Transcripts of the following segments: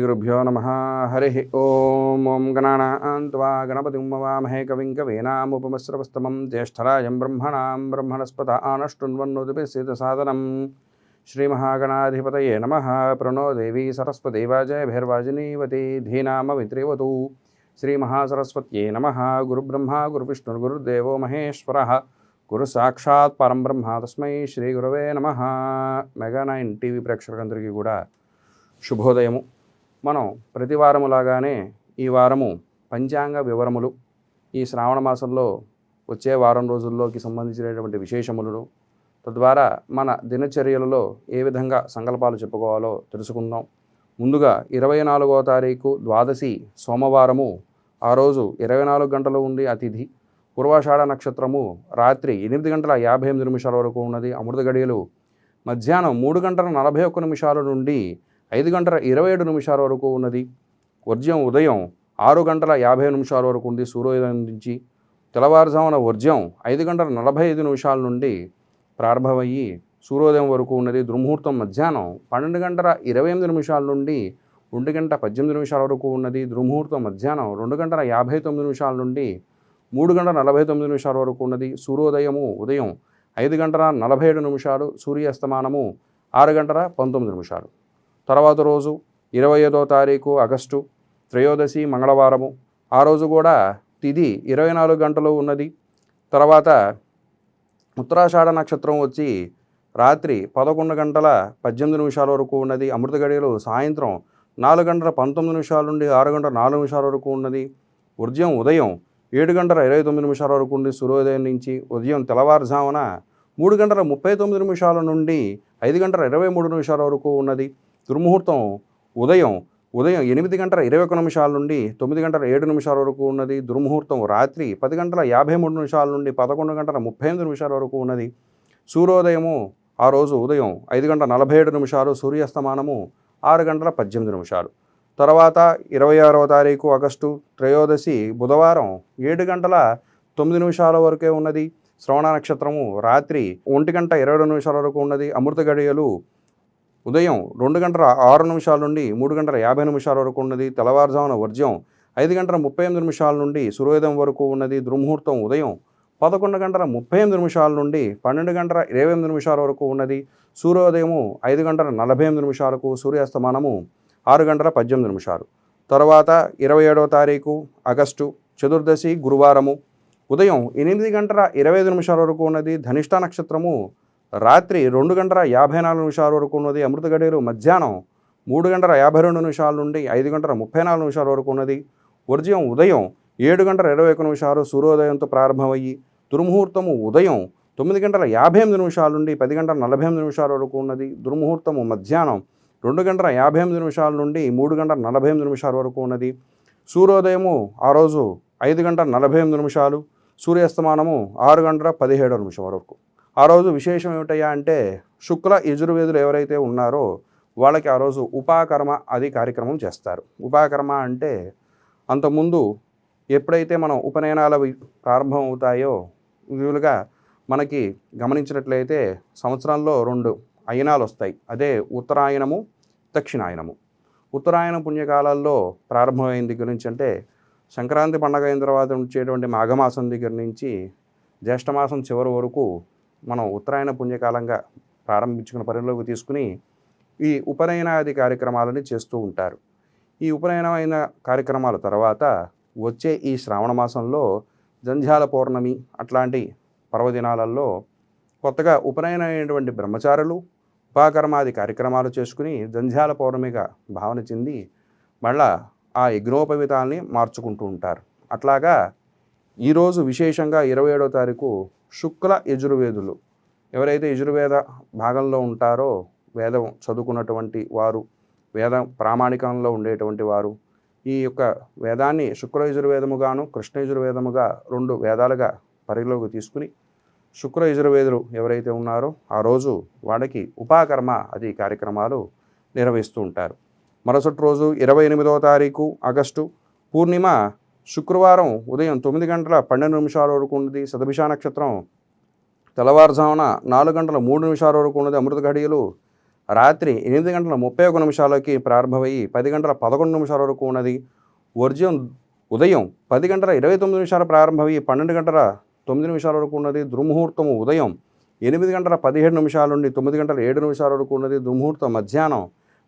श्रीगुरुभ्यो नमः। हरिः ओम। ओम गणानां त्वा गणपतिं ववामहे कविं कवीनामुपमस्रवस्तमं ज्येष्ठराजं ब्रह्मणां ब्रह्मणस्पत आनष्टुन्वन्नोतिभिस्सिद्धसादनं श्रीमहागणाधिपतये नमः। प्रणो देवी सरस्वती वाजयभिर्वाजिनीवती धीनामवित्रिवतु। श्रीमहासरस्वत्यै नमः। गुरुब्रह्मा गुरुविष्णुर्गुरुदेवो महेश्वरः गुरुसाक्षात् परं ब्रह्म तस्मै श्रीगुरवे नमः। మెగా 9 టీవీ ప్రేక్షకులందరికీ కూడా శుభోదయము. మనం ప్రతి వారములాగానే ఈ వారము పంచాంగ వివరములు, ఈ శ్రావణ మాసంలో వచ్చే వారం రోజుల్లోకి సంబంధించినటువంటి విశేషములను, తద్వారా మన దినచర్యలలో ఏ విధంగా సంకల్పాలు చెప్పుకోవాలో తెలుసుకుందాం. ముందుగా 24వ తారీఖు ద్వాదశి సోమవారము, ఆ రోజు 24 గంటలు ఉండి అతిథి. పూర్వాషాఢ నక్షత్రము రాత్రి 8 గంటల 58 నిమిషాల వరకు ఉన్నది. అమృత గడియలు మధ్యాహ్నం 3 గంటల 41 నిమిషాల నుండి 5 గంటల 27 నిమిషాల వరకు ఉన్నది. వర్జ్యం ఉదయం 6 గంటల 50 నిమిషాల వరకు ఉంది సూర్యోదయం నుంచి. తెల్లవారుజామున వర్జ్యం 5 గంటల 45 నిమిషాల నుండి ప్రారంభమయ్యి సూర్యోదయం వరకు ఉన్నది. దుర్ముహూర్తం మధ్యాహ్నం 12 గంటల 28 నిమిషాల నుండి 1 గంట 18 నిమిషాల వరకు ఉన్నది. దుర్ముహూర్తం మధ్యాహ్నం 2 గంటల 59 నిమిషాల నుండి 3 గంటల 49 నిమిషాల వరకు ఉన్నది. సూర్యోదయము ఉదయం 5 గంటల 47 నిమిషాలు, సూర్యాస్తమానము 6 గంటల 19 నిమిషాలు. తర్వాత రోజు 25వ తారీఖు ఆగస్టు త్రయోదశి మంగళవారము, ఆ రోజు కూడా తిథి 24 గంటలు ఉన్నది. తర్వాత ఉత్తరాషాఢ నక్షత్రం వచ్చి రాత్రి 11 గంటల 18 నిమిషాల వరకు ఉన్నది. అమృత గడియలు సాయంత్రం 4 గంటల 19 నిమిషాల నుండి 6 గంటల 4 నిమిషాల వరకు ఉన్నది. వర్జ్యం ఉదయం 7 గంటల 29 నిమిషాల వరకు ఉంది సూర్యోదయం నుంచి. ఉదయం తెల్లవారుజామున 3 గంటల 39 నిమిషాల నుండి 5 గంటల 23 నిమిషాల వరకు ఉన్నది. దుర్ముహూర్తం ఉదయం 8 గంటల 21 నిమిషాల నుండి 9 గంటల 7 నిమిషాల వరకు ఉన్నది. దుర్ముహూర్తం రాత్రి 10 గంటల 53 నిమిషాల నుండి 11 గంటల 38 నిమిషాల వరకు ఉన్నది. సూర్యోదయము ఆ రోజు ఉదయం 5 గంటల 47 నిమిషాలు, సూర్యాస్తమానము 6 గంటల 18 నిమిషాలు. తర్వాత 26వ తారీఖు ఆగస్టు త్రయోదశి బుధవారం 7 గంటల 9 నిమిషాల వరకే ఉన్నది. శ్రవణ నక్షత్రము రాత్రి 1 గంట 22 నిమిషాల వరకు ఉన్నది. అమృత గడియలు ఉదయం 2 గంటల 6 నిమిషాల నుండి 3 గంటల 50 నిమిషాల వరకు ఉన్నది. తెల్లవారుజామున వర్జ్యం 5 గంటల 38 నిమిషాల నుండి సూర్యోదయం వరకు ఉన్నది. దుర్ముహూర్తం ఉదయం 11 గంటల 38 నిమిషాల నుండి 12 గంటల 28 నిమిషాల వరకు ఉన్నది. సూర్యోదయము 5 గంటల 48 నిమిషాలకు, సూర్యాస్తమానము 6 గంటల 18 నిమిషాలు. తర్వాత 27వ తారీఖు ఆగస్టు చతుర్దశి గురువారము, ఉదయం 8 గంటల 25 నిమిషాల వరకు ఉన్నది. ధనిష్ట నక్షత్రము రాత్రి 2 గంటల 54 నిమిషాల వరకు ఉన్నది. అమృత గడియలు మధ్యాహ్నం 3 గంటల 52 నిమిషాల నుండి 5 గంటల 34 నిమిషాల వరకు ఉన్నది. వర్జ్యం ఉదయం 7 గంటల 21 నిమిషాలు, సూర్యోదయంతో ప్రారంభమయ్యి దుర్ముహూర్తము ఉదయం 9 గంటల 58 నిమిషాల నుండి 10 గంటల 48 నిమిషాల వరకు ఉన్నది. దుర్ముహూర్తము మధ్యాహ్నం 2 గంటల 58 నిమిషాల నుండి 3 గంటల 48 నిమిషాల వరకు ఉన్నది. సూర్యోదయము ఆ రోజు 5 గంటల 48 నిమిషాలు, సూర్యాస్తమానము 6 గంటల 17 నిమిషం వరకు. ఆ రోజు విశేషం ఏమిటయ్యా అంటే, శుక్ల యజుర్వేదులు ఎవరైతే ఉన్నారో వాళ్ళకి ఆ రోజు ఉపాకర్మ అది కార్యక్రమం చేస్తారు. ఉపాకర్మ అంటే అంతకుముందు ఎప్పుడైతే మనం ఉపనయనాలు ప్రారంభం అవుతాయో, వీలుగా మనకి గమనించినట్లయితే సంవత్సరంలో 2 అయనాలు వస్తాయి. అదే ఉత్తరాయణము, దక్షిణాయనము. ఉత్తరాయణ పుణ్యకాలాల్లో ప్రారంభమైన దగ్గర నుంచి, అంటే సంక్రాంతి పండగ అయిన తర్వాత వచ్చేటువంటి మాఘమాసం దగ్గర నుంచి జ్యేష్ఠమాసం చివరి వరకు మనం ఉత్తరాయణ పుణ్యకాలంగా ప్రారంభించుకున్న పరిలోకి తీసుకుని ఈ ఉపనయనాది కార్యక్రమాలని చేస్తూ ఉంటారు. ఈ ఉపనయనమైన కార్యక్రమాల తర్వాత వచ్చే ఈ శ్రావణ మాసంలో జంధ్యాల పౌర్ణమి అట్లాంటి పర్వదినాలలో కొత్తగా ఉపనయనమైనటువంటి బ్రహ్మచారులు ఉపాకర్మాది కార్యక్రమాలు చేసుకుని జంధ్యాల పౌర్ణమిగా భావన చెంది మళ్ళా ఆ యజ్ఞోపవితాల్ని మార్చుకుంటూ ఉంటారు. అట్లాగా ఈరోజు విశేషంగా 27వ తారీఖు శుక్ల యజుర్వేదులు ఎవరైతే యజుర్వేద భాగంలో ఉంటారో, వేదం చదువుకున్నటువంటి వారు, వేద ప్రామాణికంలో ఉండేటువంటి వారు, ఈ యొక్క వేదాన్ని శుక్ల యజుర్వేదముగాను కృష్ణ యజుర్వేదముగా 2 వేదాలుగా పరిలోకి తీసుకుని శుక్ర యజుర్వేదులు ఎవరైతే ఉన్నారో ఆ రోజు వాళ్ళకి ఉపాకర్మ అది కార్యక్రమాలు నిర్వహిస్తూ ఉంటారు. మరుసటి రోజు 28వ తారీఖు ఆగస్టు పూర్ణిమ శుక్రవారం ఉదయం 9 గంటల 12 నిమిషాల వరకు ఉన్నది. శతభిష నక్షత్రం తెల్లవారుజామున 4 గంటల 3 నిమిషాల వరకు ఉన్నది. అమృత ఘడియలు రాత్రి 8:31 ప్రారంభమయ్యి 10:11 వరకు ఉన్నది. వర్జ్యం ఉదయం 10:29 ప్రారంభమయ్యి 12:09 వరకు ఉన్నది. దుర్ముహూర్తం ఉదయం 8:17 నుండి 9:07 వరకు ఉన్నది. దుర్ముహూర్తం మధ్యాహ్నం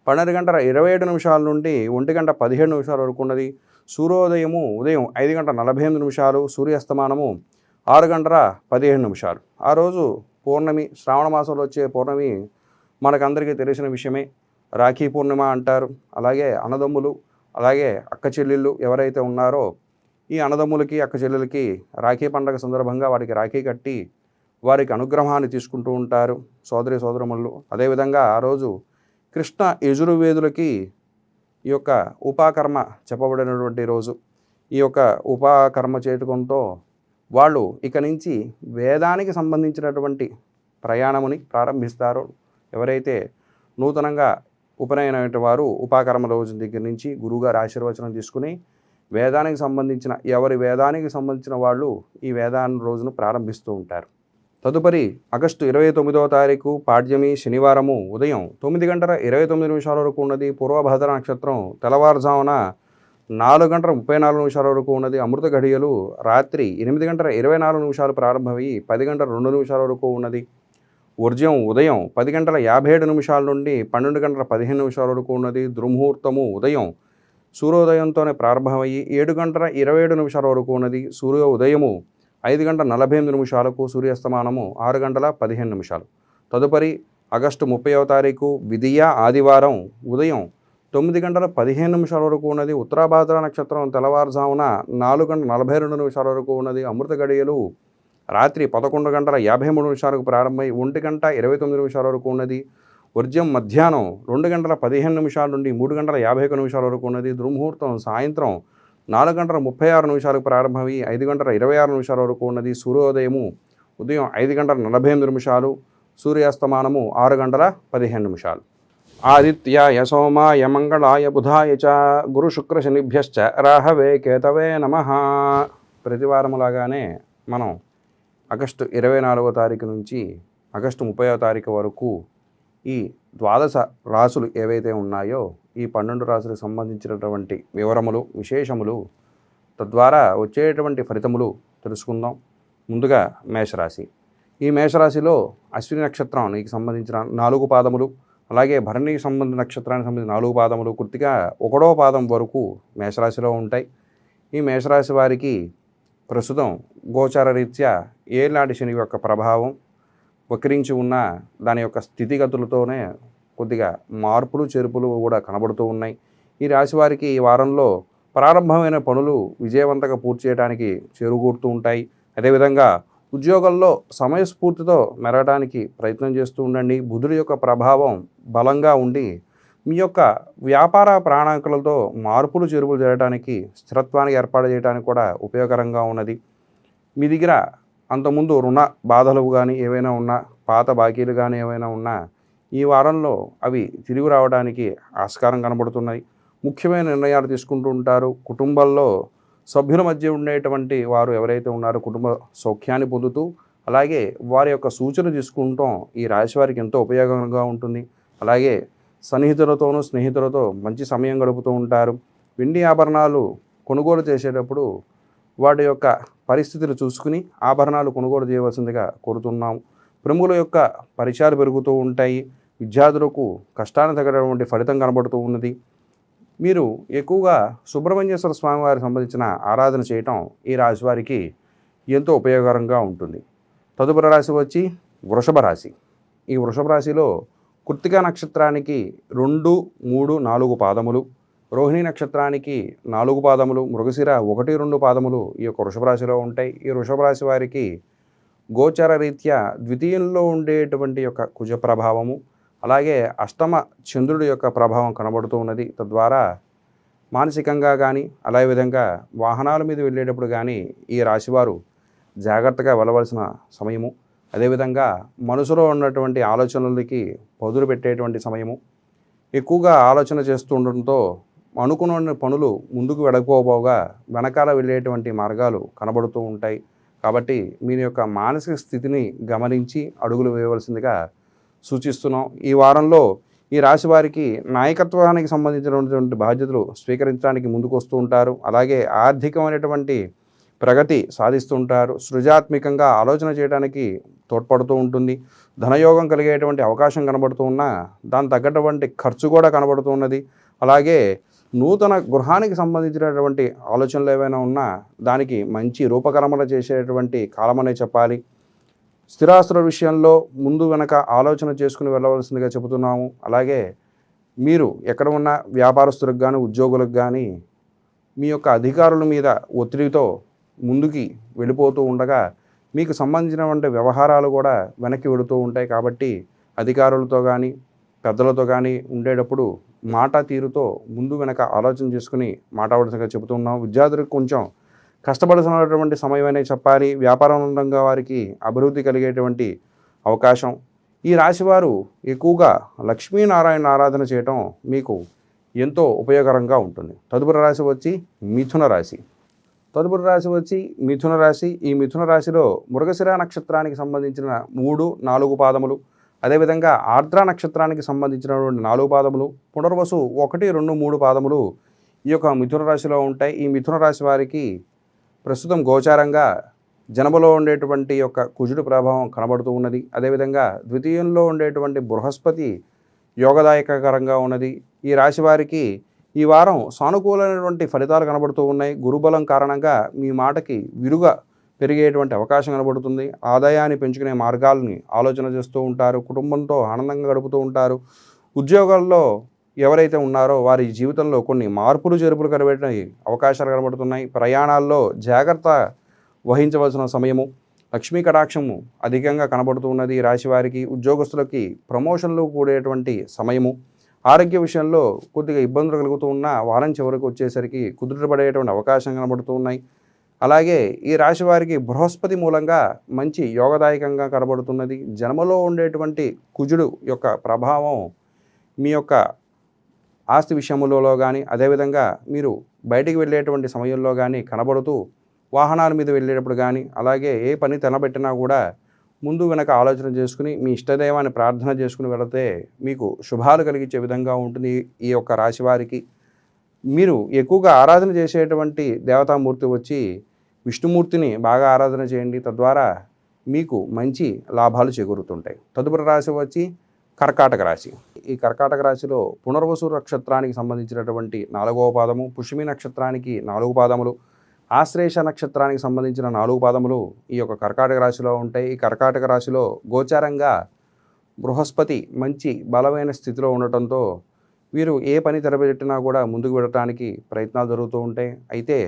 12:27 నుండి 1:17 వరకు ఉన్నది. సూర్యోదయము ఉదయం 5:48, సూర్యాస్తమానము 6:15. ఆ రోజు పౌర్ణమి, శ్రావణ మాసంలో వచ్చే పౌర్ణమి మనకందరికీ తెలిసిన విషయమే. రాఖీ పూర్ణిమ అంటారు. అలాగే అన్నదమ్ములు, అలాగే అక్క చెల్లెళ్ళు ఎవరైతే ఉన్నారో ఈ అన్నదమ్ములకి అక్క చెల్లెలకి రాఖీ పండగ సందర్భంగా వారికి రాఖీ కట్టి వారికి అనుగ్రహాన్ని తీసుకుంటూ ఉంటారు సోదరి సోదరములు. అదేవిధంగా ఆ రోజు కృష్ణ యజుర్వేదులకి ఈ యొక్క ఉపాకర్మ చెప్పబడినటువంటి రోజు. ఈ యొక్క ఉపాకర్మ చేయటంతో వాళ్ళు ఇక నుంచి వేదానికి సంబంధించినటువంటి ప్రయాణముని ప్రారంభిస్తారు. ఎవరైతే నూతనంగా ఉపనయనమైన వారు ఉపాకర్మ రోజు దగ్గర నుంచి గురువుగారి ఆశీర్వచనం తీసుకుని వేదానికి సంబంధించిన వాళ్ళు ఈ వేదాన్ని రోజును ప్రారంభిస్తూ ఉంటారు. తదుపరి ఆగస్టు 29 పాడ్యమి శనివారము ఉదయం 9:29 వరకు ఉన్నది. పూర్వభద్ర నక్షత్రం తెల్లవారుజామున 4:34 వరకు ఉన్నది. అమృత ఘడియలు రాత్రి 8:24 ప్రారంభమయ్యి 10:02 వరకు ఉన్నది. వర్జ్యం ఉదయం 10:57 నుండి 12:15 వరకు ఉన్నది. దుర్ముహూర్తము ఉదయం సూర్యోదయంతోనే ప్రారంభమయ్యి 7:27 వరకు ఉన్నది. సూర్యోదయము 5:48, సూర్యాస్తమానము 6:15. తదుపరి ఆగస్టు 30 విధియ ఆదివారం ఉదయం 9:15 వరకు ఉన్నది. ఉత్తరాభాద్ర నక్షత్రం తెల్లవారుజామున 4:42 వరకు ఉన్నది. అమృత గడియలు రాత్రి 11:53 ప్రారంభమై 1:29 వరకు ఉన్నది. వర్జ్యం మధ్యాహ్నం 2:15 నుండి 3:51 వరకు ఉన్నది. దుర్ముహూర్తం సాయంత్రం 4:36 ప్రారంభమై 5:26 వరకు ఉన్నది. సూర్యోదయము ఉదయం 5:48, సూర్యాస్తమానము 6:15. ఆదిత్యాయ సోమాయ మంగళాయ బుధాయ చ గురు శుక్ర శనిభ్యశ్చ రాహవే కేతవే నమః. ప్రతివారములాగానే మనం ఆగస్టు 24 నుంచి ఆగస్టు 30 వరకు ఈ ద్వాదశ రాసులు ఏవైతే ఉన్నాయో ఈ 12 రాసులకు సంబంధించినటువంటి వివరములు, విశేషములు, తద్వారా వచ్చేటువంటి ఫలితములు తెలుసుకుందాం. ముందుగా మేషరాశి. ఈ మేషరాశిలో అశ్విని నక్షత్రానికి సంబంధించిన 4 పాదములు, అలాగే భరణికి సంబంధించిన నక్షత్రానికి సంబంధించిన 4 పాదములు, కృత్తిక 1వ పాదం వరకు మేషరాశిలో ఉంటాయి. ఈ మేషరాశి వారికి ప్రస్తుతం గోచార రీత్యా ఏనాటి శని యొక్క ప్రభావం వక్రించి ఉన్న దాని యొక్క స్థితిగతులతోనే కొద్దిగా మార్పులు చేర్పులు కూడా కనబడుతూ ఉన్నాయి. ఈ రాశి వారికి ఈ వారంలో ప్రారంభమైన పనులు విజయవంతంగా పూర్తి చేయడానికి చేరుకూరుతూ ఉంటాయి. అదేవిధంగా ఉద్యోగాల్లో సమయస్ఫూర్తితో మెరగడానికి ప్రయత్నం చేస్తూ ఉండండి. బుధుడి యొక్క ప్రభావం బలంగా ఉండి మీ యొక్క వ్యాపార ప్రణాళికలతో మార్పులు చేర్పులు చేయడానికి, స్థిరత్వానికి ఏర్పాటు చేయడానికి కూడా ఉపయోగకరంగా ఉన్నది. మీ దగ్గర అంతకుముందు రుణ బాధలు కానీ ఏవైనా ఉన్నా, పాత బాకీలు కానీ ఏవైనా ఉన్నా ఈ వారంలో అవి తిరిగి రావడానికి ఆస్కారం కనబడుతున్నాయి. ముఖ్యమైన నిర్ణయాలు తీసుకుంటూ ఉంటారు. కుటుంబాల్లో సభ్యుల మధ్య ఉండేటువంటి వారు ఎవరైతే ఉన్నారో కుటుంబ సౌఖ్యాన్ని పొందుతూ, అలాగే వారి యొక్క సూచనలు తీసుకుంటాం ఈ రాశి వారికి ఎంతో ఉపయోగంగా ఉంటుంది. అలాగే సన్నిహితులతోనూ స్నేహితులతో మంచి సమయం గడుపుతూ ఉంటారు. వెండి ఆభరణాలు కొనుగోలు చేసేటప్పుడు వాటి యొక్క పరిస్థితులు చూసుకుని ఆభరణాలు కొనుగోలు చేయవలసిందిగా కోరుతున్నాము. ప్రముఖుల యొక్క పరిచయాలు పెరుగుతూ ఉంటాయి. విద్యార్థులకు కష్టాన్ని తగ్గటువంటి ఫలితం కనబడుతూ ఉన్నది. మీరు ఎక్కువగా సుబ్రహ్మణ్యేశ్వర స్వామి వారికి సంబంధించిన ఆరాధన చేయటం ఈ రాశి వారికి ఎంతో ఉపయోగకరంగా ఉంటుంది. తదుపరి రాశి వచ్చి వృషభ రాశి. ఈ వృషభ రాశిలో కృత్తిక నక్షత్రానికి 2, 3, 4 పాదములు, రోహిణి నక్షత్రానికి 4 పాదములు, మృగశిర 1, 2 పాదములు ఈ యొక్క వృషభ రాశిలో ఉంటాయి. ఈ వృషభ రాశి వారికి గోచర రీత్యా ద్వితీయంలో ఉండేటువంటి యొక్క కుజ ప్రభావము, అలాగే అష్టమ చంద్రుడి యొక్క ప్రభావం కనబడుతూ ఉన్నది. తద్వారా మానసికంగా కానీ అదే విధంగా వాహనాల మీద వెళ్ళేటప్పుడు కానీ ఈ రాశివారు జాగ్రత్తగా వెళ్ళవలసిన సమయము. అదేవిధంగా మనసులో ఉన్నటువంటి ఆలోచనలకి పదులు పెట్టేటువంటి సమయము. ఎక్కువగా ఆలోచన చేస్తూ ఉండడంతో అనుకున్న పనులు ముందుకు వెళ్ళకపోగా వెనకాల వెళ్ళేటువంటి మార్గాలు కనబడుతూ ఉంటాయి. కాబట్టి మీ యొక్క మానసిక స్థితిని గమనించి అడుగులు వేయవలసిందిగా సూచిస్తున్నాం. ఈ వారంలో ఈ రాశి వారికి నాయకత్వానికి సంబంధించినటువంటి బాధ్యతలు స్వీకరించడానికి ముందుకు వస్తూ ఉంటారు. అలాగే ఆర్థికమైనటువంటి ప్రగతి సాధిస్తూ ఉంటారు. సృజనాత్మకంగా ఆలోచన చేయడానికి తోడ్పడుతూ ఉంటుంది. ధనయోగం కలిగేటువంటి అవకాశం కనబడుతూ ఉన్నా దానికి తగ్గటువంటి ఖర్చు కూడా కనబడుతూ ఉన్నది. అలాగే నూతన గృహానికి సంబంధించినటువంటి ఆలోచనలు ఏవైనా ఉన్నా దానికి మంచి రూపకల్పన చేసేటువంటి కాలమనే చెప్పాలి. స్థిరాస్తుల విషయంలో ముందు వెనక ఆలోచన చేసుకుని వెళ్ళవలసిందిగా చెబుతున్నాము. అలాగే మీరు ఎక్కడ ఉన్న వ్యాపారస్తులకు కానీ ఉద్యోగులకు కానీ మీ యొక్క అధికారుల మీద ఒత్తిడితో ముందుకి వెళ్ళిపోతూ ఉండగా మీకు సంబంధించినటువంటి వ్యవహారాలు కూడా వెనక్కి వెళుతూ ఉంటాయి. కాబట్టి అధికారులతో కానీ పెద్దలతో కానీ ఉండేటప్పుడు మాట తీరుతో ముందు వెనక ఆలోచన చేసుకుని మాట్లాడవలసిందిగా చెబుతున్నాం. విద్యార్థులకు కొంచెం కష్టపడాల్సినటువంటి సమయమనే చెప్పాలి. వ్యాపారం రంగం వారికి అభివృద్ధి కలిగేటువంటి అవకాశం. ఈ రాశివారు ఎక్కువగా లక్ష్మీనారాయణ ఆరాధన చేయటం మీకు ఎంతో ఉపయోగకరంగా ఉంటుంది. తదుపరి రాశి వచ్చి మిథున రాశి. మిథున రాశి. ఈ మిథున రాశిలో మృగశిర నక్షత్రానికి సంబంధించిన 3, 4 పాదములు, అదేవిధంగా ఆర్ద్ర నక్షత్రానికి సంబంధించినటువంటి 4 పాదములు, పునర్వసు 1, 2, 3 పాదములు ఈ యొక్క మిథున రాశిలో ఉంటాయి. ఈ మిథున రాశి వారికి ప్రస్తుతం గోచారంగా జనములో ఉండేటువంటి యొక్క కుజుడు ప్రభావం కనబడుతూ ఉన్నది. అదేవిధంగా ద్వితీయంలో ఉండేటువంటి బృహస్పతి యోగదాయకరంగా ఉన్నది. ఈ రాశి వారికి ఈ వారం సానుకూలమైనటువంటి ఫలితాలు కనబడుతూ ఉన్నాయి. గురుబలం కారణంగా మీ మాటకి విలువ పెరిగేటువంటి అవకాశం కనబడుతుంది. ఆదాయాన్ని పెంచుకునే మార్గాలని ఆలోచన చేస్తూ ఉంటారు. కుటుంబంతో ఆనందంగా గడుపుతూ ఉంటారు. ఉద్యోగాల్లో ఎవరైతే ఉన్నారో వారి జీవితంలో కొన్ని మార్పులు చేర్పులు కనబడే అవకాశాలు కనబడుతున్నాయి. ప్రయాణాల్లో జాగ్రత్త వహించవలసిన సమయము. లక్ష్మీ కటాక్షము అధికంగా కనబడుతూ ఉన్నది. ఈ రాశి వారికి ఉద్యోగస్తులకి ప్రమోషన్లు కూడేటువంటి సమయము. ఆరోగ్య విషయంలో కొద్దిగా ఇబ్బందులు కలుగుతూ ఉన్నా వారం చివరికి వచ్చేసరికి కుదుటపడేటువంటి అవకాశం కనబడుతూ ఉన్నాయి. అలాగే ఈ రాశి వారికి బృహస్పతి మూలంగా మంచి యోగదాయకంగా కనబడుతున్నది. జన్మలో ఉండేటువంటి కుజుడు యొక్క ప్రభావం మీ యొక్క ఆస్తి విషయంలో కానీ, అదేవిధంగా మీరు బయటికి వెళ్ళేటువంటి సమయంలో కానీ కనబడుతూ వాహనాల మీద వెళ్ళేటప్పుడు కానీ, అలాగే ఏ పని తలబెట్టినా కూడా ముందు వెనక ఆలోచన చేసుకుని మీ ఇష్టదైవాన్ని ప్రార్థన చేసుకుని వెళితే మీకు శుభాలు కలిగించే విధంగా ఉంటుంది. ఈ యొక్క రాశి వారికి మీరు ఎక్కువగా ఆరాధన చేసేటువంటి దేవతామూర్తి వచ్చి విష్ణుమూర్తిని బాగా ఆరాధన చేయండి. తద్వారా మీకు మంచి లాభాలు చేకూరుతుంటాయి. తదుపరి రాశి వచ్చి కర్కాటక రాశి. ఈ కర్కాటక రాశిలో పునర్వసు నక్షత్రానికి సంబంధించినటువంటి 4వ పాదము, పుష్యమి నక్షత్రానికి 4 పాదములు, ఆశ్లేష నక్షత్రానికి సంబంధించిన 4 పాదములు ఈ యొక్క కర్కాటక రాశిలో ఉంటాయి. ఈ కర్కాటక రాశిలో గోచారంగా బృహస్పతి మంచి బలమైన స్థితిలో ఉండటంతో వీరు ఏ పని తెరబెట్టినా కూడా ముందుకు వెళ్ళటానికి ప్రయత్నాలు జరుగుతూ ఉంటాయి. అయితే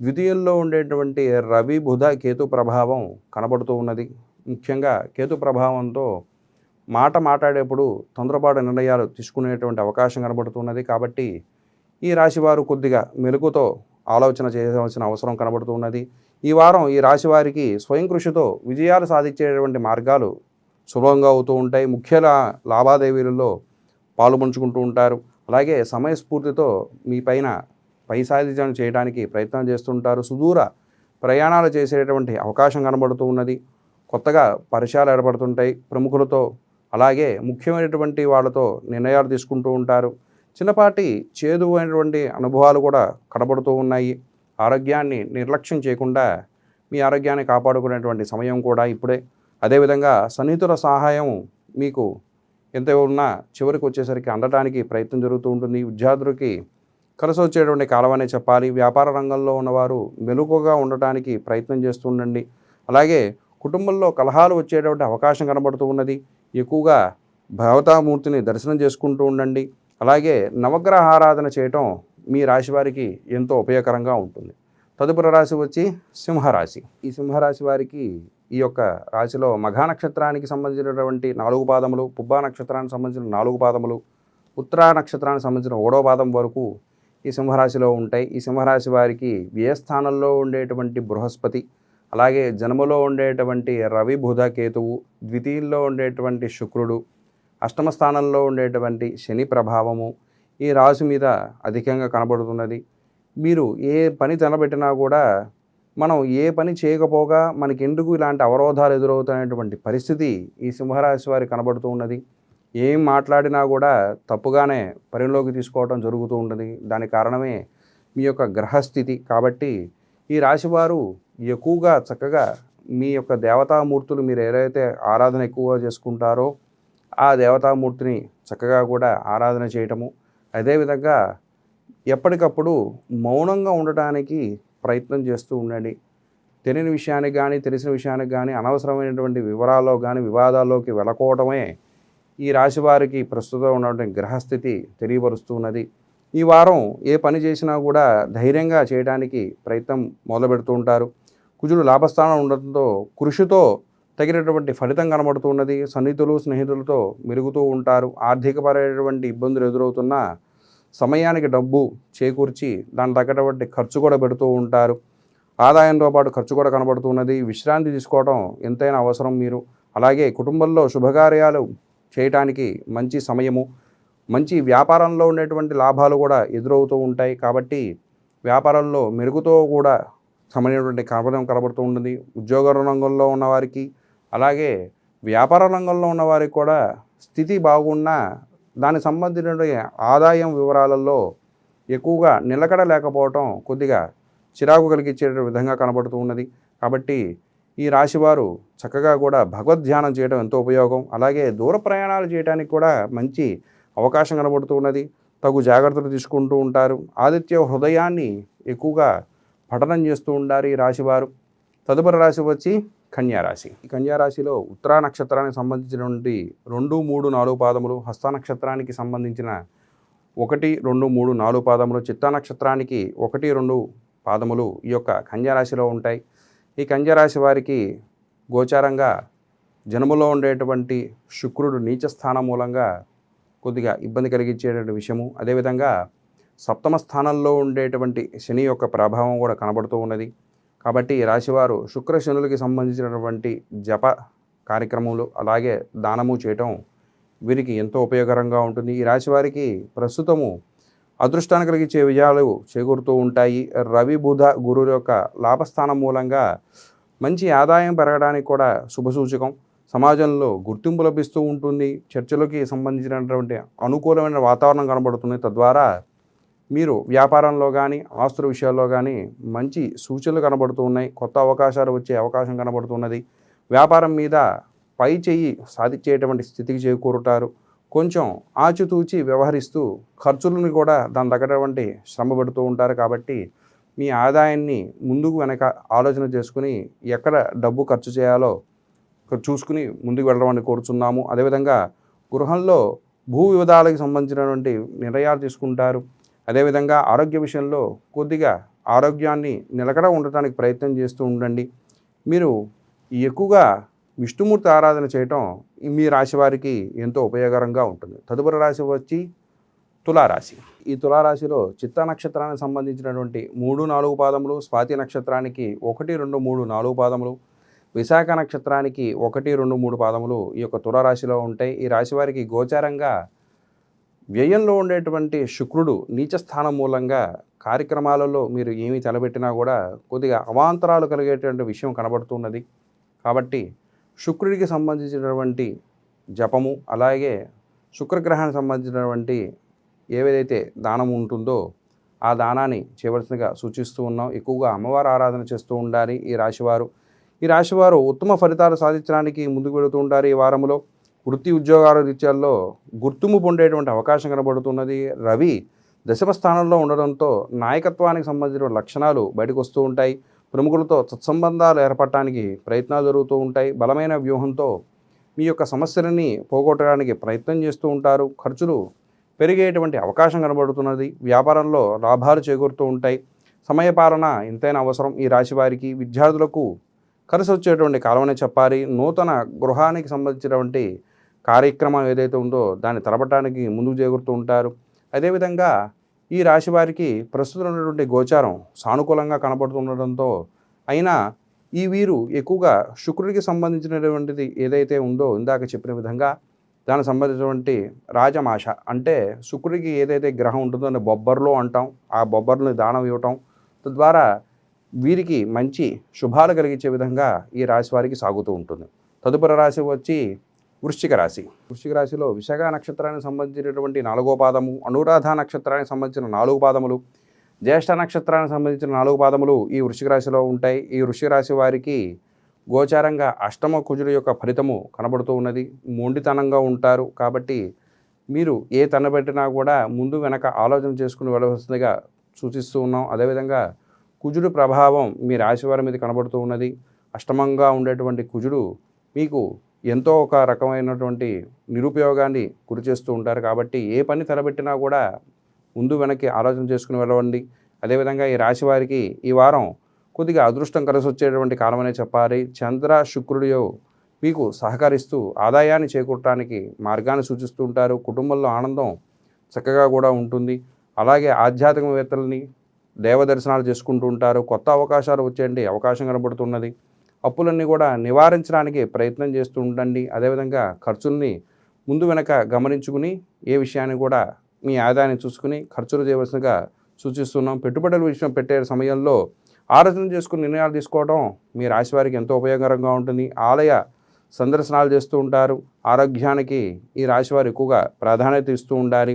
ద్వితీయంలో ఉండేటువంటి రవి, బుధ, కేతు ప్రభావం కనబడుతూ ఉన్నది. ముఖ్యంగా కేతు ప్రభావంతో మాట్లాడేప్పుడు తొందరపాటు నిర్ణయాలు తీసుకునేటువంటి అవకాశం కనబడుతున్నది. కాబట్టి ఈ రాశివారు కొద్దిగా మెలకుతో ఆలోచన చేయవలసిన అవసరం కనబడుతూ ఉన్నది. ఈ వారం ఈ రాశి వారికి స్వయం కృషితో విజయాలు సాధించేటువంటి మార్గాలు సులభంగా అవుతూ ఉంటాయి. ముఖ్య లావాదేవీలలో పాలుపంచుకుంటూ ఉంటారు. అలాగే సమయస్ఫూర్తితో మీ పైన పైసాధించడం చేయడానికి ప్రయత్నం చేస్తుంటారు. సుదూర ప్రయాణాలు చేసేటువంటి అవకాశం కనబడుతూ ఉన్నది. కొత్తగా పరిచయాలు ఏర్పడుతుంటాయి ప్రముఖులతో. అలాగే ముఖ్యమైనటువంటి వాళ్ళతో నిర్ణయాలు తీసుకుంటూ ఉంటారు. చిన్నపాటి చేదు అయినటువంటి అనుభవాలు కూడా కనబడుతూ ఉన్నాయి. ఆరోగ్యాన్ని నిర్లక్ష్యం చేయకుండా మీ ఆరోగ్యాన్ని కాపాడుకునేటువంటి సమయం కూడా ఇప్పుడే. అదేవిధంగా సన్నిహితుల సహాయం మీకు ఎంత ఉన్నా చివరికి వచ్చేసరికి అందడానికి ప్రయత్నం జరుగుతూ ఉంటుంది. విద్యార్థులకి కలిసి వచ్చేటువంటి కాలం అనే చెప్పాలి. వ్యాపార రంగంలో ఉన్నవారు మెలకుగా ఉండటానికి ప్రయత్నం చేస్తూ ఉండండి. అలాగే కుటుంబంలో కలహాలు వచ్చేటువంటి అవకాశం కనబడుతూ ఉన్నది. ఎక్కువగా దేవతామూర్తిని దర్శనం చేసుకుంటూ ఉండండి. అలాగే నవగ్రహ ఆరాధన చేయటం మీ రాశి వారికి ఎంతో ఉపయోగకరంగా ఉంటుంది. తదుపరి రాశి వచ్చి సింహరాశి. ఈ సింహరాశి వారికి ఈ యొక్క రాశిలో మఘా నక్షత్రానికి సంబంధించినటువంటి 4 పాదములు, పుబ్బా నక్షత్రానికి సంబంధించిన 4 పాదములు, ఉత్తరా నక్షత్రానికి సంబంధించిన 6వ పాదం వరకు ఈ సింహరాశిలో ఉంటాయి. ఈ సింహరాశి వారికి వ్యయస్థానంలో ఉండేటువంటి బృహస్పతి, అలాగే జన్మలో ఉండేటువంటి రవి, బుధ, కేతువు, ద్వితీయంలో ఉండేటువంటి శుక్రుడు, అష్టమ స్థానంలో ఉండేటువంటి శని ప్రభావము ఈ రాశి మీద అధికంగా కనబడుతున్నది. మీరు ఏ పని తలపెట్టినా కూడా మనం ఏ పని చేయకపోగా మనకెందుకు ఇలాంటి అవరోధాలు ఎదురవుతున్నటువంటి పరిస్థితి ఈ సింహరాశి వారికి కనబడుతూ ఉన్నది. ఏం మాట్లాడినా కూడా తప్పుగానే పరిగణలోకి తీసుకోవడం జరుగుతూ ఉంటుంది. దానికి కారణమే మీ యొక్క గ్రహస్థితి. కాబట్టి ఈ రాశివారు ఎక్కువగా చక్కగా మీ యొక్క దేవతామూర్తులు మీరు ఏదైతే ఆరాధన ఎక్కువగా చేసుకుంటారో ఆ దేవతామూర్తిని చక్కగా కూడా ఆరాధన చేయటము, అదేవిధంగా ఎప్పటికప్పుడు మౌనంగా ఉండటానికి ప్రయత్నం చేస్తూ ఉండండి. తెలియని విషయానికి కానీ తెలిసిన విషయానికి కానీ అనవసరమైనటువంటి వివరాల్లో కానీ వివాదాల్లోకి వెళ్ళకోవటమే ఈ రాశివారికి ప్రస్తుతం ఉన్నటువంటి గ్రహస్థితి తెలియపరుస్తూ ఉన్నది. ఈ వారం ఏ పని చేసినా కూడా ధైర్యంగా చేయడానికి ప్రయత్నం మొదలుపెడుతూ ఉంటారు. కుజుడు లాభస్థానం ఉండటంతో కృషితో తగినటువంటి ఫలితం కనబడుతూ ఉన్నది. సన్నిహితులు స్నేహితులతో మెరుగుతూ ఉంటారు. ఆర్థికపరమైనటువంటి ఇబ్బందులు ఎదురవుతున్న సమయానికి డబ్బు చేకూర్చి దానికి తగ్గటువంటి ఖర్చు కూడా పెడుతూ ఉంటారు. ఆదాయంతో పాటు ఖర్చు కూడా కనబడుతున్నది. విశ్రాంతి తీసుకోవడం ఎంతైనా అవసరం మీరు. అలాగే కుటుంబంలో శుభకార్యాలు చేయటానికి మంచి సమయము. మంచి వ్యాపారంలో ఉండేటువంటి లాభాలు కూడా ఎదురవుతూ ఉంటాయి. కాబట్టి వ్యాపారంలో మెరుగుతో కూడా సమైనటువంటి కనబడుతూ ఉంటుంది. ఉద్యోగ రంగంలో ఉన్నవారికి అలాగే వ్యాపార రంగంలో ఉన్నవారికి కూడా స్థితి బాగున్నా దానికి సంబంధించిన ఆదాయం వివరాలలో ఎక్కువగా నిలకడ లేకపోవటం కొద్దిగా చిరాకు కలిగించే విధంగా కనబడుతూ ఉన్నది. కాబట్టి ఈ రాశివారు చక్కగా కూడా భగవద్ధ్యానం చేయడం ఎంతో ఉపయోగం. అలాగే దూర ప్రయాణాలు చేయడానికి కూడా మంచి అవకాశం కనబడుతూ ఉన్నది. తగు జాగ్రత్తలు తీసుకుంటూ ఉంటారు. ఆదిత్య హృదయాన్ని ఎక్కువగా పఠనం చేస్తూ ఉండారు ఈ రాశివారు. తదుపరి రాశి వచ్చి కన్యారాశి. ఈ కన్యారాశిలో ఉత్తరా నక్షత్రానికి సంబంధించినటువంటి 2, 3, 4 పాదములు, హస్త నక్షత్రానికి సంబంధించిన 1, 2, 3, 4 పాదములు, చిత్తా నక్షత్రానికి 1, 2 పాదములు ఈ యొక్క కన్యారాశిలో ఉంటాయి. ఈ కన్యారాశి వారికి గోచారంగా జన్మలో ఉండేటువంటి శుక్రుడు నీచ స్థానం మూలంగా కొద్దిగా ఇబ్బంది కలిగించేటువంటి విషయము. అదేవిధంగా సప్తమ స్థానంలో ఉండేటువంటి శని యొక్క ప్రభావం కూడా కనబడుతూ ఉన్నది. కాబట్టి ఈ రాశివారు శుక్ర శనులకి సంబంధించినటువంటి జప కార్యక్రమాలు అలాగే దానము చేయటం వీరికి ఎంతో ఉపయోగకరంగా ఉంటుంది. ఈ రాశివారికి ప్రస్తుతము అదృష్టాన్ని కలిగించే విజయాలు చేకూరుతూ ఉంటాయి. రవి బుధ గురువు యొక్క లాభస్థానం మూలంగా మంచి ఆదాయం పెరగడానికి కూడా శుభసూచకం. సమాజంలో గుర్తింపు లభిస్తూ ఉంటుంది. చర్చలకి సంబంధించినటువంటి అనుకూలమైన వాతావరణం కనబడుతుంది. తద్వారా మీరు వ్యాపారంలో కానీ ఆస్తుల విషయాల్లో కానీ మంచి సూచనలు కనబడుతూ ఉన్నాయి. కొత్త అవకాశాలు వచ్చే అవకాశం కనబడుతున్నది. వ్యాపారం మీద పై చెయ్యి సాధించేటువంటి స్థితికి చేకూరుతారు. కొంచెం ఆచితూచి వ్యవహరిస్తూ ఖర్చులను కూడా దాని తగ్గటువంటి శ్రమ పెడుతూ ఉంటారు. కాబట్టి మీ ఆదాయాన్ని ముందుకు వెనక ఆలోచన చేసుకుని ఎక్కడ డబ్బు ఖర్చు చేయాలో చూసుకుని ముందుకు వెళ్ళడం కోరుచున్నాము. అదేవిధంగా గృహంలో భూ వివాదాలకు సంబంధించినటువంటి నిర్ణయాలు తీసుకుంటారు. అదేవిధంగా ఆరోగ్య విషయంలో కొద్దిగా ఆరోగ్యాన్ని నిలకడ ఉండటానికి ప్రయత్నం చేస్తూ ఉండండి. మీరు ఎక్కువగా విష్ణుమూర్తి ఆరాధన చేయటం మీ రాశి వారికి ఎంతో ఉపయోగకరంగా ఉంటుంది. తదుపరి రాశి వచ్చి తులారాశి. ఈ తులారాశిలో చిత్తా నక్షత్రానికి సంబంధించినటువంటి 3, 4 పాదములు, స్వాతి నక్షత్రానికి 1, 2, 3, 4 పాదములు, విశాఖ నక్షత్రానికి 1, 2, 3 పాదములు ఈ యొక్క తులారాశిలో ఉంటాయి. ఈ రాశి వారికి గోచారంగా వ్యయంలో ఉండేటువంటి శుక్రుడు నీచ స్థానం మూలంగా కార్యక్రమాలలో మీరు ఏమి తలపెట్టినా కూడా కొద్దిగా అవాంతరాలు కలిగేటువంటి విషయం కనబడుతున్నది. కాబట్టి శుక్రుడికి సంబంధించినటువంటి జపము అలాగే శుక్రగ్రహానికి సంబంధించినటువంటి ఏదైతే దానం ఉంటుందో ఆ దానాన్ని చేయవలసిందిగా సూచిస్తూ ఉన్నాం. ఎక్కువగా అమ్మవారి ఆరాధన చేస్తూ ఉండాలి ఈ రాశివారు. ఈ రాశివారు ఉత్తమ ఫలితాలు సాధించడానికి ముందుకు వెళుతూ ఉంటారు. ఈ వారంలో వృత్తి ఉద్యోగాల రీత్యాల్లో గుర్తింపు పొందేటువంటి అవకాశం కనబడుతున్నది. రవి దశమ స్థానంలో ఉండడంతో నాయకత్వానికి సంబంధించిన లక్షణాలు బయటకు వస్తూ ఉంటాయి. ప్రముఖులతో సత్సంబంధాలు ఏర్పడటానికి ప్రయత్నాలు జరుగుతూ ఉంటాయి. బలమైన వ్యూహంతో మీ యొక్క సమస్యలని పోగొట్టడానికి ప్రయత్నం చేస్తూ ఉంటారు. ఖర్చులు పెరిగేటువంటి అవకాశం కనబడుతున్నది. వ్యాపారంలో లాభాలు చేకూరుతూ ఉంటాయి. సమయపాలన ఎంతైనా అవసరం ఈ రాశి వారికి. విద్యార్థులకు కలిసి వచ్చేటువంటి కాలమనే చెప్పాలి. నూతన గృహానికి సంబంధించినటువంటి కార్యక్రమం ఏదైతే ఉందో దాన్ని తలపటానికి ముందుకు చేకూరుతూ ఉంటారు. అదేవిధంగా ఈ రాశి వారికి ప్రస్తుతం ఉన్నటువంటి గోచారం సానుకూలంగా కనబడుతుండటంతో అయినా ఈ వీరు ఎక్కువగా శుక్రుడికి సంబంధించినటువంటిది ఏదైతే ఉందో ఇందాక చెప్పిన విధంగా దానికి సంబంధించినటువంటి రాజమాష అంటే శుక్రుడికి ఏదైతే గ్రహం ఉంటుందో దాన్ని బొబ్బర్లు అంటాం. ఆ బొబ్బర్ని దానం ఇవ్వటం తద్వారా వీరికి మంచి శుభాలు కలిగించే విధంగా ఈ రాశి వారికి సాగుతూ ఉంటుంది. తదుపరి రాశి వచ్చి వృశ్చిక రాశి. వృశ్చిక రాశిలో విశాఖ నక్షత్రానికి సంబంధించినటువంటి 4వ పాదము, అనురాధ నక్షత్రానికి సంబంధించిన 4 పాదములు, జ్యేష్ఠ నక్షత్రానికి సంబంధించిన 4 పాదములు ఈ వృశ్చిక రాశిలో ఉంటాయి. ఈ వృశ్చిక రాశి వారికి గోచారంగా అష్టమ కుజుడు యొక్క ఫలితము కనబడుతూ ఉన్నది. మొండితనంగా ఉంటారు. కాబట్టి మీరు ఏ తనబెట్టినా కూడా ముందు వెనక ఆలోచన చేసుకుని వెళ్ళవలసిందిగా సూచిస్తూ ఉన్నాం. అదేవిధంగా కుజుడు ప్రభావం మీ రాశి వారి మీద కనబడుతూ ఉన్నది. అష్టమంగా ఉండేటువంటి కుజుడు మీకు ఎంతో ఒక రకమైనటువంటి నిరుపయోగాన్ని గురి చేస్తూ ఉంటారు. కాబట్టి ఏ పని తలబెట్టినా కూడా ముందు వెనక్కి ఆలోచన చేసుకుని వెళ్ళవండి. అదేవిధంగా ఈ రాశి వారికి ఈ వారం కొద్దిగా అదృష్టం కలిసి వచ్చేటువంటి కాలమనే చెప్పాలి. చంద్ర శుక్రుడు మీకు సహకరిస్తూ ఆదాయాన్ని చేకూరటానికి మార్గాన్ని సూచిస్తూ ఉంటారు. కుటుంబంలో ఆనందం చక్కగా కూడా ఉంటుంది. అలాగే ఆధ్యాత్మికవేత్తలని దేవదర్శనాలు చేసుకుంటూ ఉంటారు. కొత్త అవకాశాలు వచ్చేయండి అవకాశం కనబడుతున్నది. అప్పులన్నీ కూడా నివారించడానికి ప్రయత్నం చేస్తూ ఉండండి. అదేవిధంగా ఖర్చుల్ని ముందు వెనక గమనించుకుని ఏ విషయాన్ని కూడా మీ ఆదాయాన్ని చూసుకుని ఖర్చులు చేయవలసిందిగా సూచిస్తున్నాం. పెట్టుబడుల విషయం పెట్టే సమయంలో ఆలోచన చేసుకుని నిర్ణయాలు తీసుకోవడం మీ రాశి వారికి ఎంతో ఉపయోగకరంగా ఉంటుంది. ఆలయ సందర్శనాలు చేస్తూ ఉంటారు. ఆరోగ్యానికి ఈ రాశి వారు ఎక్కువగా ప్రాధాన్యత ఇస్తూ ఉండాలి.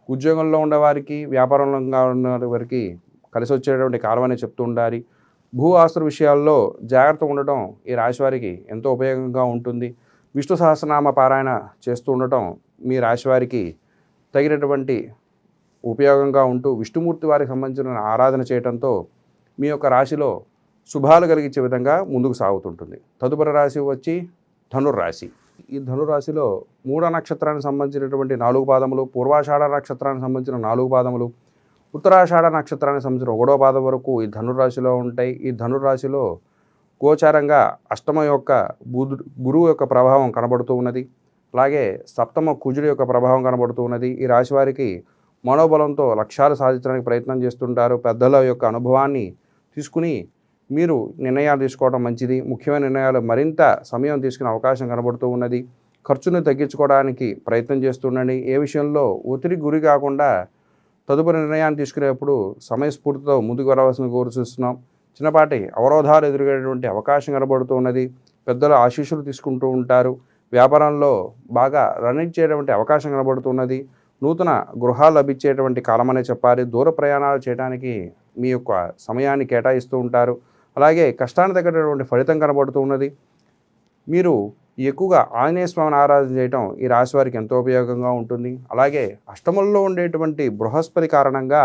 ఉద్యోగంలో ఉన్నవారికి, వ్యాపారంలో ఉన్న వారికి కలిసి వచ్చేటువంటి కాలం అని చెప్తూ ఉండాలి. భూ ఆస్తుల విషయాల్లో జాగ్రత్త ఉండటం ఈ రాశి వారికి ఎంతో ఉపయోగంగా ఉంటుంది. విష్ణు సహస్రనామ పారాయణ చేస్తూ ఉండటం మీ రాశి వారికి తగినటువంటి ఉపయోగంగా ఉంటూ విష్ణుమూర్తి వారికి సంబంధించిన ఆరాధన చేయడంతో మీ యొక్క రాశిలో శుభాలు కలిగించే విధంగా ముందుకు సాగుతుంటుంది. తదుపరి రాశి వచ్చి ధనుర్రాశి. ఈ ధనురాశిలో 3వ నక్షత్రానికి సంబంధించినటువంటి 4 పాదములు, పూర్వాషాఢ నక్షత్రానికి సంబంధించిన 4 పాదములు, ఉత్తరాషాఢ నక్షత్రానికి సంబంధించిన 1వ పాదం వరకు ఈ ధనురాశిలో ఉంటాయి. ఈ ధనురాశిలో గోచారంగా అష్టమ యొక్క గురువు యొక్క ప్రభావం కనబడుతూ ఉన్నది. అలాగే సప్తమ కుజుడు యొక్క ప్రభావం కనబడుతూ ఉన్నది. ఈ రాశి వారికి మనోబలంతో లక్ష్యాలు సాధించడానికి ప్రయత్నం చేస్తుంటారు. పెద్దల యొక్క అనుభవాన్ని తీసుకుని మీరు నిర్ణయాలు తీసుకోవడం మంచిది. ముఖ్యమైన నిర్ణయాలు మరింత సమయం తీసుకునే అవకాశం కనబడుతూ ఉన్నది. ఖర్చును తగ్గించుకోవడానికి ప్రయత్నం చేస్తుండండి. ఏ విషయంలో ఒత్తిడి గురి కాకుండా తదుపరి నిర్ణయాన్ని తీసుకునేప్పుడు సమయస్ఫూర్తితో ముందుకు వెళ్ళవలసిన కోరుస్తున్నాం. చిన్నపాటి అవరోధాలు ఎదురయ్యేటువంటి అవకాశం కనబడుతూ ఉన్నది. పెద్దల ఆశీస్సులు తీసుకుంటూ ఉంటారు. వ్యాపారంలో బాగా రన్నింగ్ చేయటువంటి అవకాశం కనబడుతున్నది. నూతన గృహాలు లభించేటువంటి కాలమనే చెప్పాలి. దూర ప్రయాణాలు చేయడానికి మీ యొక్క సమయాన్ని కేటాయిస్తూ ఉంటారు. అలాగే కష్టాన్ని తగ్గటువంటి ఫలితం కనబడుతూ ఉన్నది. మీరు ఎక్కువగా ఆంజనేయ స్వామిని ఆరాధన చేయటం ఈ రాశి వారికి ఎంతో ఉపయోగంగా ఉంటుంది. అలాగే అష్టమంలో ఉండేటువంటి బృహస్పతి కారణంగా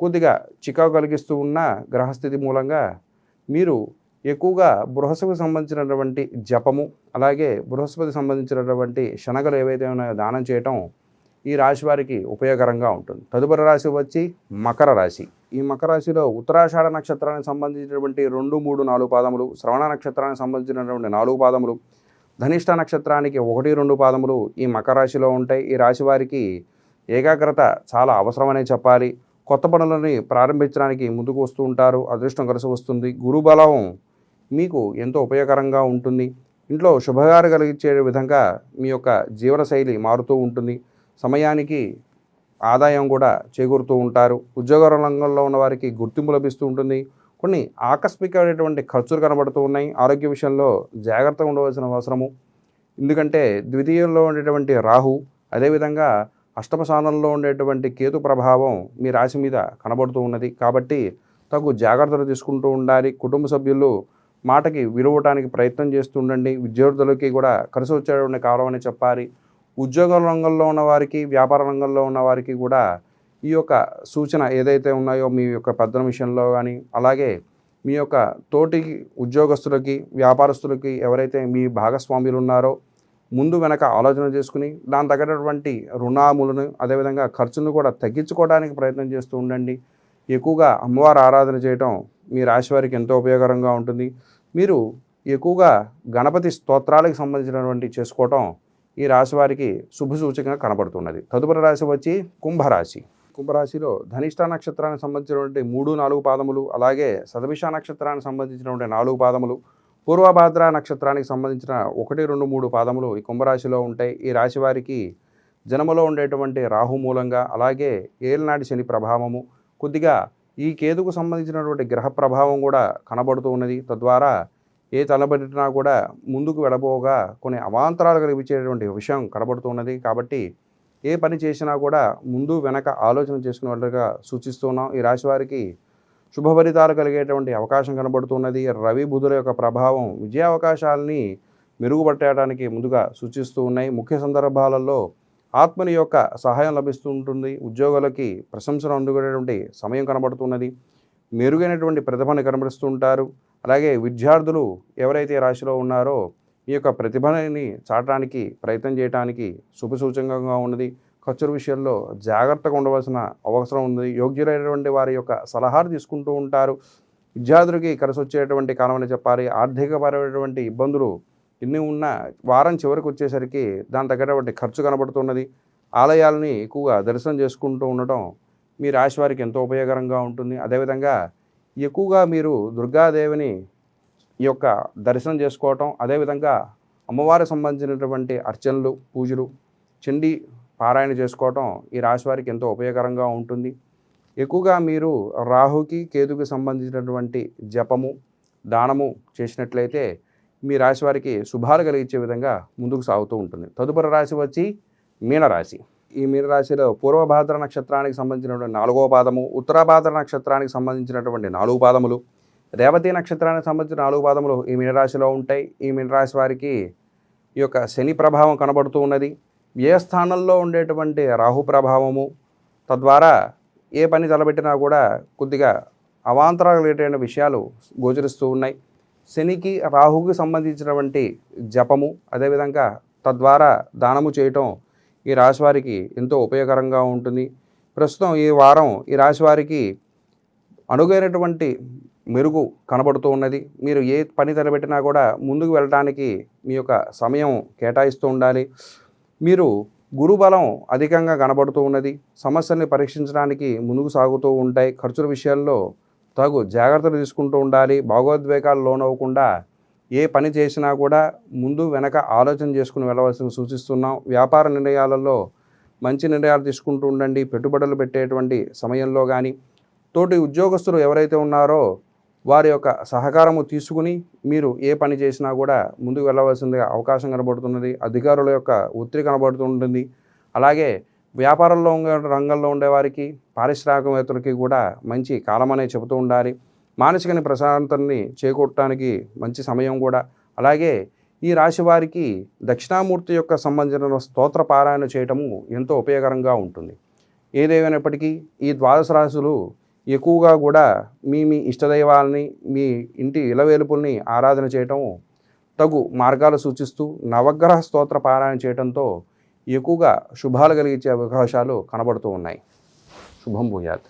కొద్దిగా చికాకు కలిగిస్తూ ఉన్న గ్రహస్థితి మూలంగా మీరు ఎక్కువగా బృహస్పతికి సంబంధించినటువంటి జపము, అలాగే బృహస్పతికి సంబంధించినటువంటి శనగలు ఏవైతే ఉన్నాయో దానం చేయటం ఈ రాశి వారికి ఉపయోగకరంగా ఉంటుంది. తదుపరి రాశి వచ్చి మకర రాశి. ఈ మకర రాశిలో ఉత్తరాషాఢ నక్షత్రానికి సంబంధించినటువంటి 2, 3, 4 పాదములు, శ్రవణ నక్షత్రానికి సంబంధించినటువంటి 4 పాదములు, ధనిష్ట నక్షత్రానికి 1, 2 పాదములు ఈ మకర రాశిలో ఉంటాయి. ఈ రాశి వారికి ఏకాగ్రత చాలా అవసరమనే చెప్పాలి. కొత్త పనులని ప్రారంభించడానికి ముందుకు వస్తూ ఉంటారు. అదృష్టం కలిసి వస్తుంది. గురుబలం మీకు ఎంతో ఉపయోగకరంగా ఉంటుంది. ఇంట్లో శుభకార్యాలు కలిగించే విధంగా మీ యొక్క జీవనశైలి మారుతూ ఉంటుంది. సమయానికి ఆదాయం కూడా చేకూరుతూ ఉంటారు. ఉద్యోగ రంగంలో ఉన్న వారికి గుర్తింపు లభిస్తూ ఉంటుంది. కొన్ని ఆకస్మికమైనటువంటి ఖర్చులు కనబడుతూ ఉన్నాయి. ఆరోగ్య విషయంలో జాగ్రత్తగా ఉండవలసిన అవసరము. ఎందుకంటే ద్వితీయంలో ఉండేటువంటి రాహు, అదేవిధంగా అష్టమ స్థానంలో ఉండేటువంటి కేతు ప్రభావం మీ రాశి మీద కనబడుతూ ఉన్నది. కాబట్టి తగు జాగ్రత్తలు తీసుకుంటూ ఉండాలి. కుటుంబ సభ్యులు మాటకి విలువటానికి ప్రయత్నం చేస్తూ ఉండండి. విద్యార్థులకి కూడా కలిసి వచ్చేటువంటి కాలం అని చెప్పాలి. ఉద్యోగ రంగంలో ఉన్న వారికి, వ్యాపార రంగంలో ఉన్న వారికి కూడా ఈ యొక్క సూచన ఏదైతే ఉన్నాయో మీ యొక్క పెద్దల విషయంలో కానీ, అలాగే మీ యొక్క తోటి ఉద్యోగస్తులకి, వ్యాపారస్తులకి ఎవరైతే మీ భాగస్వాములు ఉన్నారో ముందు వెనక ఆలోచన చేసుకుని దాని తగ్గటువంటి రుణాములను, అదేవిధంగా ఖర్చును కూడా తగ్గించుకోవడానికి ప్రయత్నం చేస్తూ ఉండండి. ఎక్కువగా అమ్మవారి ఆరాధన చేయటం మీ రాశి వారికి ఎంతో ఉపయోగకరంగా ఉంటుంది. మీరు ఎక్కువగా గణపతి స్తోత్రాలకు సంబంధించినటువంటి చేసుకోవటం ఈ రాశి వారికి శుభసూచకంగా కనబడుతున్నది. తదుపరి రాశి వచ్చి కుంభరాశి. కుంభరాశిలో ధనిష్ట నక్షత్రానికి సంబంధించినటువంటి 3, 4 పాదములు, అలాగే శతభిష నక్షత్రానికి సంబంధించినటువంటి 4 పాదములు, పూర్వభాద్ర నక్షత్రానికి సంబంధించిన 1, 2, 3 పాదములు ఈ కుంభరాశిలో ఉంటాయి. ఈ రాశి వారికి జన్మలో ఉండేటువంటి రాహు మూలంగా, అలాగే ఏలినాటి శని ప్రభావము, కొద్దిగా ఈ కేతుకు సంబంధించినటువంటి గ్రహ ప్రభావం కూడా కనబడుతూ ఉన్నది. తద్వారా ఏ తలబెట్టినా కూడా ముందుకు వెళ్ళబోగా కొన్ని అవాంతరాలు కలిగించేటువంటి విషయం కనబడుతున్నది. కాబట్టి ఏ పని చేసినా కూడా ముందు వెనక ఆలోచన చేసుకునేట్టుగా సూచిస్తున్నాం. ఈ రాశి వారికి శుభ ఫలితాలు కలిగేటువంటి అవకాశం కనబడుతున్నది. రవి బుధుల యొక్క ప్రభావం విజయావకాశాలని మెరుగుపట్టడానికి ముందుగా సూచిస్తూ ఉన్నాయి. ముఖ్య సందర్భాలలో ఆత్మని యొక్క సహాయం లభిస్తూ ఉంటుంది. ఉద్యోగులకి ప్రశంసలు అందుకునేటువంటి సమయం కనబడుతున్నది. మెరుగైనటువంటి ప్రతిభను కనబరుస్తుంటారు. అలాగే విద్యార్థులు ఎవరైతే రాశిలో ఉన్నారో ఈ యొక్క ప్రతిభని చాటడానికి ప్రయత్నం చేయడానికి శుభసూచకంగా ఉన్నది. ఖర్చుల విషయంలో జాగ్రత్తగా ఉండవలసిన అవసరం ఉంది. యోగ్యులైనటువంటి వారి యొక్క సలహాలు తీసుకుంటూ ఉంటారు. విద్యార్థులకి కలిసి వచ్చేటువంటి కాలం అని చెప్పాలి. ఆర్థికపరమైనటువంటి ఇబ్బందులు ఎన్ని ఉన్నా వారం చివరికి వచ్చేసరికి దాని తగ్గటువంటి ఖర్చు కనబడుతున్నది. ఆలయాలని ఎక్కువగా దర్శనం చేసుకుంటూ ఉండటం మీ రాశి వారికి ఎంతో ఉపయోగకరంగా ఉంటుంది. అదేవిధంగా ఎక్కువగా మీరు దుర్గాదేవిని ఈ యొక్క దర్శనం చేసుకోవటం, అదేవిధంగా అమ్మవారికి సంబంధించినటువంటి అర్చనలు, పూజలు, చండీ పారాయణ చేసుకోవటం ఈ రాశి వారికి ఎంతో ఉపయోగకరంగా ఉంటుంది. ఎక్కువగా మీరు రాహుకి కేతుకి సంబంధించినటువంటి జపము, దానము చేసినట్లయితే మీ రాశి వారికి శుభాలు కలిగించే విధంగా ముందుకు సాగుతూ ఉంటుంది. తదుపరి రాశి వచ్చి మీనరాశి. ఈ మీనరాశిలో పూర్వభాద్ర నక్షత్రానికి సంబంధించినటువంటి 4వ పాదము, ఉత్తరాభాద్ర నక్షత్రానికి సంబంధించినటువంటి 4 పాదములు, రేవతి నక్షత్రానికి సంబంధించిన 4 పాదములు ఈ మీనరాశిలో ఉంటాయి. ఈ మీనరాశి వారికి ఈ యొక్క శని ప్రభావం కనబడుతూ ఉన్నది. ఏ స్థానంలో ఉండేటువంటి రాహు ప్రభావము, తద్వారా ఏ పని తలబెట్టినా కూడా కొద్దిగా అవాంతరాలు కలిగేటువంటి విషయాలు గోచరిస్తూ ఉన్నాయి. శనికి రాహుకి సంబంధించినటువంటి జపము, అదేవిధంగా తద్వారా దానము చేయటం ఈ రాశి వారికి ఎంతో ఉపయోగకరంగా ఉంటుంది. ప్రస్తుతం ఈ వారం ఈ రాశి వారికి అనుగైనటువంటి మెరుగు కనబడుతూ ఉన్నది. మీరు ఏ పని తలబెట్టినా కూడా ముందుకు వెళ్ళడానికి మీ యొక్క సమయం కేటాయిస్తూ ఉండాలి. మీరు గురుబలం అధికంగా కనబడుతూ ఉన్నది. సమస్యల్ని పరీక్షించడానికి ముందుకు సాగుతూ ఉంటాయి. ఖర్చుల విషయాల్లో తగు జాగ్రత్తలు తీసుకుంటూ ఉండాలి. భావోద్వేగాలు లోనవ్వకుండా ఏ పని చేసినా కూడా ముందు వెనక ఆలోచన చేసుకుని వెళ్ళవలసిన సూచిస్తున్నాం. వ్యాపార నిర్ణయాలలో మంచి నిర్ణయాలు తీసుకుంటూ ఉండండి. పెట్టుబడులు పెట్టేటువంటి సమయంలో కానీ తోటి ఉద్యోగస్తులు ఎవరైతే ఉన్నారో వారి యొక్క సహకారము తీసుకుని మీరు ఏ పని చేసినా కూడా ముందుకు వెళ్ళవలసిందిగా అవకాశం కనబడుతున్నది. అధికారుల యొక్క ఒత్తిడి కనబడుతుంటుంది. అలాగే వ్యాపారంలో రంగంలో ఉండేవారికి, పారిశ్రామికవేత్తలకి కూడా మంచి కాలం అనేది చెబుతూ ఉండాలి. మానసిక ప్రశాంతతని చేకూర్చడానికి మంచి సమయం కూడా. అలాగే ఈ రాశి వారికి దక్షిణామూర్తి యొక్క సంబంధించిన స్తోత్ర పారాయణ చేయటము ఎంతో ఉపయోగకరంగా ఉంటుంది. ఏదేమైనప్పటికీ ఈ ద్వాదశ రాశులు ఎక్కువగా కూడా మీ ఇష్టదైవాలని, మీ ఇంటి ఇలవేలుపుల్ని ఆరాధన చేయటం తగు మార్గాలు సూచిస్తూ నవగ్రహ స్తోత్ర పారాయణ చేయడంతో ఎక్కువగా శుభాలు కలిగించే అవకాశాలు కనబడుతూ ఉన్నాయి. శుభం భూయాత్.